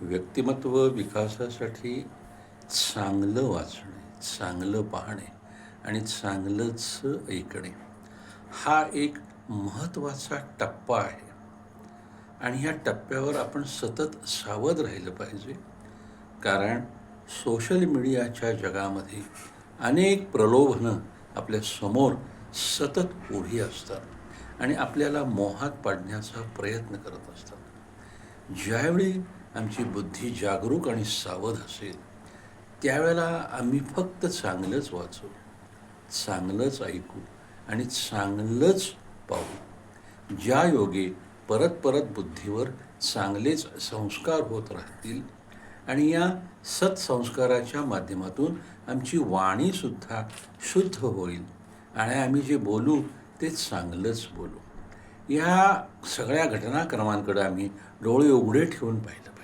व्यक्तिमत्व विकासासाठी चांगलं वाचणे, चांगलं पाहणे आणि चांगलंच ऐकणे हा एक महत्त्वाचा टप्पा आहे. आणि ह्या टप्प्यावर आपण सतत सावध राहिलं पाहिजे. कारण सोशल मीडियाच्या जगामध्ये अनेक प्रलोभनं आपल्या समोर सतत उभी असतात आणि आपल्याला मोहात पाडण्याचा प्रयत्न करत असतात. ज्यावेळी आमची बुद्धी जागरूक आणि सावध असेल त्यावेळेला आम्ही फक्त चांगलंच वाचू, चांगलंच ऐकू आणि चांगलंच पाहू. ज्या योगे परत परत बुद्धीवर चांगलेच संस्कार होत राहतील आणि या सत्संस्काराच्या माध्यमातून आमची वाणीसुद्धा शुद्ध होईल आणि आम्ही जे बोलू ते चांगलंच बोलू. या सगळ्या घटनाक्रमांकडे आम्ही डोळे उघडे ठेवून पाहिलं